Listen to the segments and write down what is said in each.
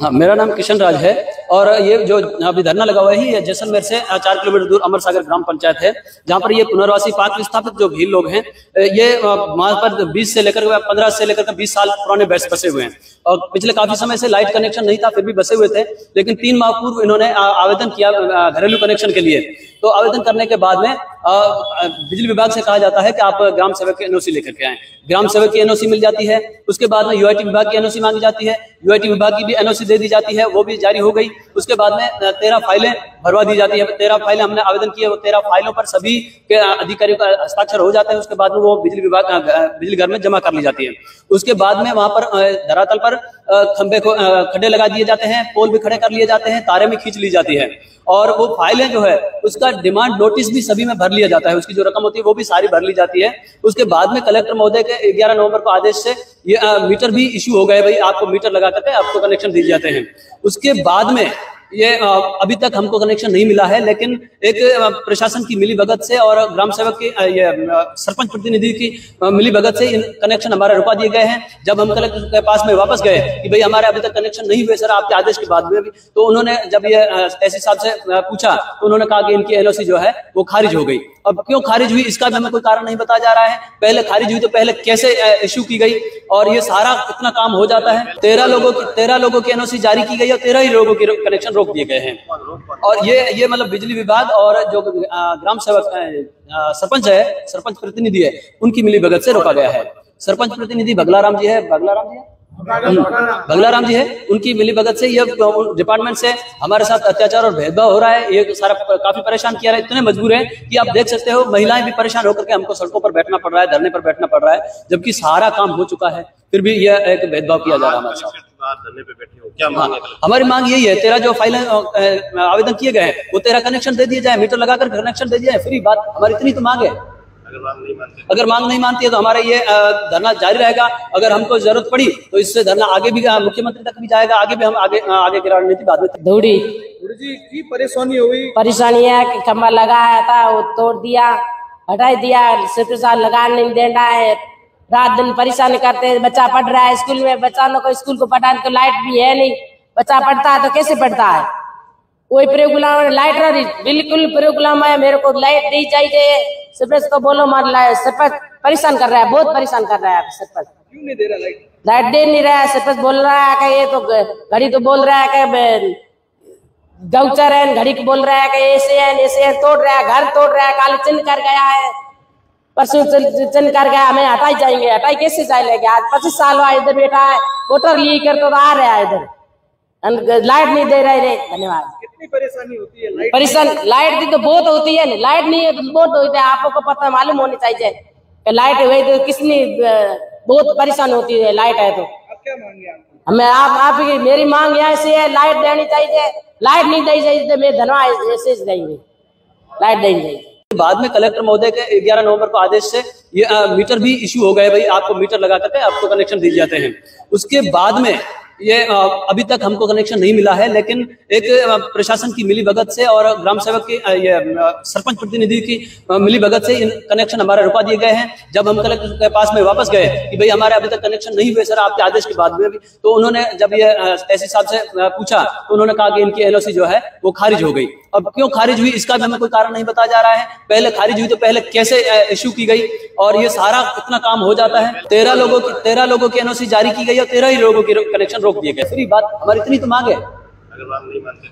हाँ, मेरा नाम किशन राज है और ये जो अभी धरना लगा हुआ है ये जैसलमेर से 4 किलोमीटर दूर अमर सागर ग्राम पंचायत है, जहाँ पर ये पुनर्वासी पाक विस्थापित जो भील लोग हैं ये वहाँ पर 20 से लेकर 15 से लेकर 20 साल पुराने बसे हुए हैं और पिछले काफी समय से लाइट कनेक्शन नहीं था, फिर भी बसे हुए थे। लेकिन 3 माह पूर्व इन्होंने आवेदन किया घरेलू कनेक्शन के लिए। तो आवेदन करने के बाद में बिजली विभाग से कहा जाता है कि आप ग्राम सेवक की एनओसी लेकर के आए। ग्राम सेवक की एनओसी मिल जाती है, उसके बाद में यूआईटी विभाग की एनओसी मांगी जाती है, यूआईटी विभाग की भी एनओसी दे दी जाती है, वो भी जारी हो गई। उसके बाद में 13 फाइलें भरवा दी जाती है। 13 फाइलें हमने आवेदन किए, वो 13 फाइलों पर सभी के अधिकारियों का हस्ताक्षर हो जाता है। उसके बाद में वो बिजली घर में जमा कर ली जाती है। उसके बाद में वहां पर धरातल पर खड्डे लगा दिए जाते हैं, पोल भी खड़े कर लिए जाते हैं, तारें भी खींच ली जाती है और वो फाइलें जो है उसका डिमांड नोटिस भी सभी में भर लिया जाता है। उसकी जो रकम होती है वो भी सारी भर ली जाती है। उसके बाद में कलेक्टर महोदय के 11 नवंबर को आदेश से ये मीटर भी इश्यू हो गए, भाई आपको मीटर लगा करके आपको कनेक्शन दिए जाते हैं। उसके बाद में ये अभी तक हमको कनेक्शन नहीं मिला है, लेकिन एक प्रशासन की मिलीभगत से और ग्राम सेवक की ये सरपंच प्रतिनिधि की मिलीभगत से कनेक्शन हमारे रुका दिए गए हैं। जब हम कलेक्टर के पास में वापस गए कि भाई हमारे अभी तक कनेक्शन नहीं हुए सर आपके आदेश के बाद में भी, तो उन्होंने जब ये एससी साहब से पूछा तो उन्होंने कहा कि इनकी एनओसी जो है वो खारिज हो गई। अब क्यों खारिज हुई इसका भी हमें कोई कारण नहीं बताया जा रहा है। पहले खारिज हुई तो पहले कैसे इश्यू की गई और ये सारा इतना काम हो जाता है। 13 लोगों की एनओसी जारी की गई और 13 ही लोगों की कनेक्शन रोक दिए गए हैं। और ये मतलब बिजली विभाग और जो ग्राम सेवक सरपंच है, सरपंच प्रतिनिधि है, उनकी मिलीभगत से रोका गया है। सरपंच प्रतिनिधि भगलाराम जी है, भगलाराम जी है, उनकी मिलीभगत से ये डिपार्टमेंट से हमारे साथ अत्याचार और भेदभाव हो रहा है। ये सारा काफी परेशान किया है। इतने मजबूर है कि आप देख सकते हो महिलाएं भी परेशान होकर के हमको सड़कों पर बैठना पड़ रहा है, धरने पर बैठना पड़ रहा है, जबकि सारा काम हो चुका है फिर भी यह एक भेदभाव किया जा रहा है हमारे साथ। धरने पे बैठे हो, क्या मांग है? हमारी मांग यही है 13 जो फाइलें आवेदन किए गए हैं वो 13 कनेक्शन दे दिए जाए, मीटर लगाकर कनेक्शन दे दिया जाए, फ्री बात। हमारी इतनी तो मांग है। अगर मांग नहीं मानती है तो हमारा ये धरना जारी रहेगा। अगर हमको जरूरत पड़ी तो इससे धरना आगे भी मुख्यमंत्री तक भी जाएगा। आगे भी हम आगे की रणनीति बाद में। दौड़ी जी की परेशानी हुई? परेशानी है कि खंबा लगाया था वो तोड़ दिया, हटा दिया, सिर्फ लगा नहीं देना है। रात दिन परेशान करते हैं। बच्चा पढ़ रहा है स्कूल में, बच्चा को स्कूल को पढ़ाने को लाइट भी है नहीं। बच्चा पढ़ता है तो कैसे पढ़ता है? कोई प्रोग्राम लाइट बिल्कुल प्रोग्राम है, मेरे को लाइट नहीं चाहिए। सरपंच को बोलो मार सरपंच परेशान कर रहा है, बहुत परेशान कर रहा है सरपंच। क्यों नहीं दे रहा लाइट? लाइट दे नहीं रहा है। सरपंच बोल रहा है कि ये तो घड़ी तो बोल रहा है कि गौचर है, घड़ी को बोल रहा है कि ऐसे तोड़ रहा है, घर तोड़ रहा है, काले चिन्ह कर गया है, परसों चिन्ह कर गया, हमें हटाई जाएंगे। हटाई कैसे जाएंगे? आज 25 साल हुआ इधर बैठा है, वोटर लिए कर तो आ रहा है इधर, लाइट नहीं दे रहे रे। धन्यवाद। कितनी परेशानी होती है? परेशान लाइट की तो बहुत होती है, लाइट नहीं है तो बहुत होती है। आपको पता मालूम होनी चाहिए लाइट हुई तो किसने बहुत परेशान होती है। लाइट है तो आप क्या मांगे? हमें आप मेरी मांग यहाँ से है, लाइट देनी चाहिए। लाइट नहीं दी चाहिए तो मैं धन्यवाद ऐसे देंगे, लाइट देनी चाहिए। बाद में कलेक्टर महोदय के 11 नवंबर को आदेश से ये मीटर भी इश्यू हो गए, भाई आपको मीटर लगा करके आपको कनेक्शन दिए जाते हैं। उसके बाद में ये अभी तक हमको कनेक्शन नहीं मिला है, लेकिन एक प्रशासन की मिलीभगत से और ग्राम सेवक की ये सरपंच प्रतिनिधि की मिलीभगत से कनेक्शन हमारे रुका दिए गए हैं। जब हम कलेक्टर के पास में वापस गए कि भाई हमारे अभी तक कनेक्शन नहीं हुए सर आपके आदेश के बाद में भी, तो उन्होंने जब ये एससी साहब से पूछा तो उन्होंने कहा कि इनकी एनओसी जो है वो खारिज हो गई। अब क्यों खारिज हुई इसका भी हमें कोई कारण नहीं बताया जा रहा है। पहले खारिज हुई तो पहले कैसे इश्यू की गई और ये सारा इतना काम हो जाता है। 13 लोगों की एनओसी जारी की गई और 13 ही लोगों की कनेक्शन रोक दिए गए, फ्री बात। हमारी इतनी तो मांग है।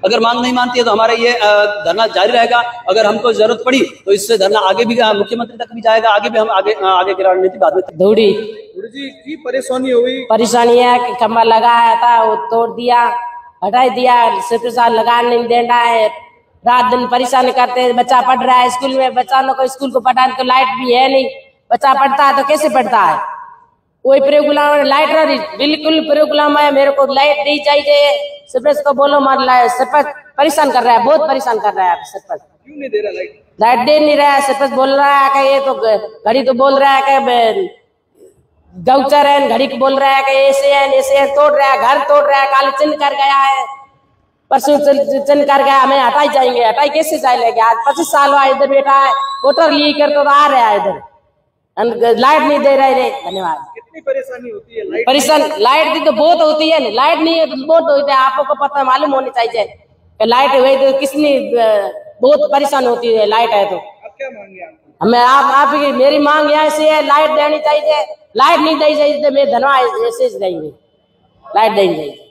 अगर मांग नहीं मानती है तो हमारा ये धरना जारी रहेगा। अगर हमको जरूरत पड़ी तो इससे धरना आगे भी मुख्यमंत्री तक भी जाएगा। आगे भी हम आगे की रणनीति बाद में। दौड़ी जी की परेशानी हुई? परेशानी है कि खंबा लगाया था वो तोड़ दिया, हटा दिया, सिर्फ लगा नहीं देना है। रात दिन परेशान करते हैं। बच्चा पढ़ रहा है स्कूल में, बच्चा को स्कूल को पढ़ाने को लाइट भी है नहीं। बच्चा पढ़ता है तो कैसे पढ़ता है? कोई प्रोग्राम लाइट बिल्कुल प्रोग्राम है, मेरे को लाइट नहीं चाहिए। सरपंच को बोलो मार सरपंच परेशान कर रहा है, बहुत परेशान कर रहा है सरपंच। क्यों नहीं दे रहा लाइट? लाइट दे नहीं रहा है। सरपंच बोल रहा है कि ये तो घड़ी तो बोल रहा है कि गौचर है, घड़ी को बोल रहा है कि ऐसे तोड़ रहा है, घर तोड़ रहा है, काले चिन्ह कर गया है, परसों चिन्ह कर गया, हमें हटाई जाएंगे। हटाई कैसे जाएंगे? आज 25 साल हुआ इधर बैठा है, वोटर लिए कर तो आ रहा है इधर, लाइट नहीं दे रहे रे। धन्यवाद। कितनी परेशानी होती है लाइट? परेशान लाइट की तो बहुत होती है, लाइट नहीं है तो बहुत होती है। आपको पता मालूम होनी चाहिए कि लाइट हुई तो किसनी बहुत परेशान होती है लाइट है तो। अब क्या मांगे आप? हमें आप मेरी मांग यहाँ से है, लाइट देनी चाहिए। लाइट नहीं दी चाहिए तो मैं धनवा ऐसे देंगे, लाइट देनी चाहिए।